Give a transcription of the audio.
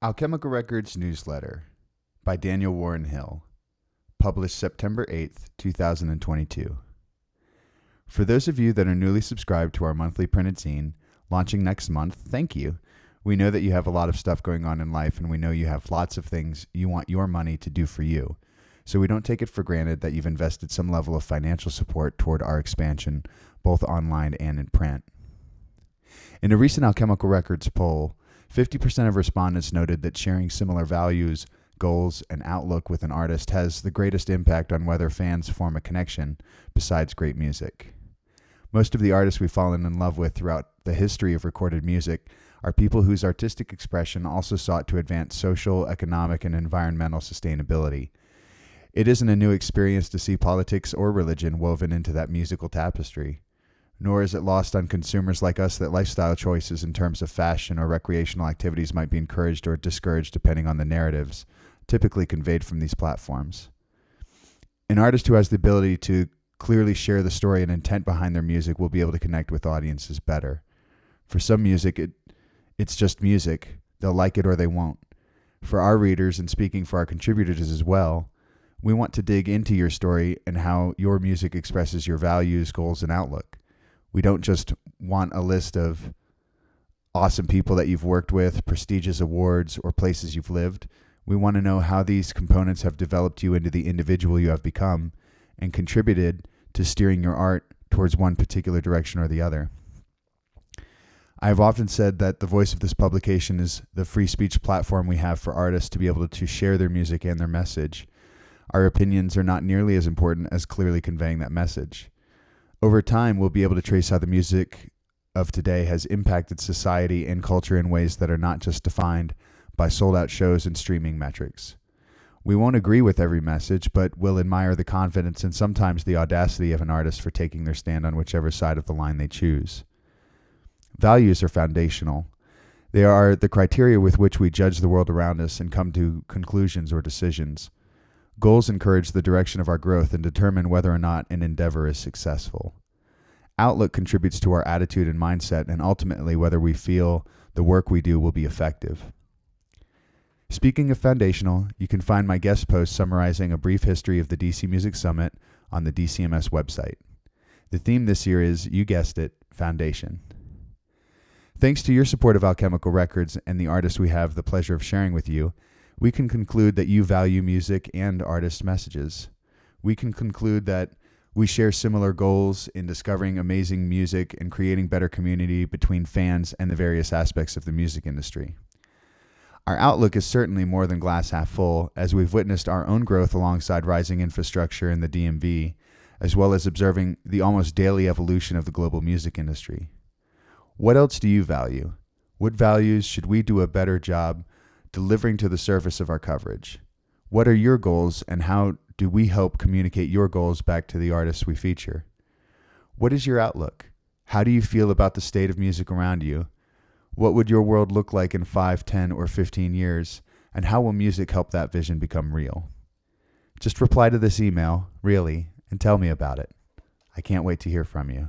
Alchemical Records Newsletter by Daniel Warren Hill, published September 8th, 2022. For those of you that are newly subscribed to our monthly printed zine, launching next month, thank you. We know that you have a lot of stuff going on in life, and we know you have lots of things you want your money to do for you. So we don't take it for granted that you've invested some level of financial support toward our expansion, both online and in print. In a recent Alchemical Records poll, 50% of respondents noted that sharing similar values, goals, and outlook with an artist has the greatest impact on whether fans form a connection, besides great music. Most of the artists we've fallen in love with throughout the history of recorded music are people whose artistic expression also sought to advance social, economic, and environmental sustainability. It isn't a new experience to see politics or religion woven into that musical tapestry. Nor is it lost on consumers like us that lifestyle choices in terms of fashion or recreational activities might be encouraged or discouraged depending on the narratives, typically conveyed from these platforms. An artist who has the ability to clearly share the story and intent behind their music will be able to connect with audiences better. For some music, it's just music. They'll like it or they won't. For our readers, and speaking for our contributors as well, we want to dig into your story and how your music expresses your values, goals, and outlook. We don't just want a list of awesome people that you've worked with, prestigious awards, or places you've lived. We want to know how these components have developed you into the individual you have become and contributed to steering your art towards one particular direction or the other. I have often said that the voice of this publication is the free speech platform we have for artists to be able to share their music and their message. Our opinions are not nearly as important as clearly conveying that message. Over time, we'll be able to trace how the music of today has impacted society and culture in ways that are not just defined by sold-out shows and streaming metrics. We won't agree with every message, but we'll admire the confidence and sometimes the audacity of an artist for taking their stand on whichever side of the line they choose. Values are foundational. They are the criteria with which we judge the world around us and come to conclusions or decisions. Goals encourage the direction of our growth and determine whether or not an endeavor is successful. Outlook contributes to our attitude and mindset and ultimately whether we feel the work we do will be effective. Speaking of foundational, you can find my guest post summarizing a brief history of the DC Music Summit on the DCMS website. The theme this year is, you guessed it, foundation. Thanks to your support of Alchemical Records and the artists we have the pleasure of sharing with you, we can conclude that you value music and artist messages. We can conclude that we share similar goals in discovering amazing music and creating better community between fans and the various aspects of the music industry. Our outlook is certainly more than glass half full, as we've witnessed our own growth alongside rising infrastructure in the DMV, as well as observing the almost daily evolution of the global music industry. What else do you value? What values should we do a better job delivering to the surface of our coverage? What are your goals, and how do we help communicate your goals back to the artists we feature? What is your outlook? How do you feel about the state of music around you? What would your world look like in 5, 10, or 15 years? And how will music help that vision become real? Just reply to this email, really, and tell me about it. I can't wait to hear from you.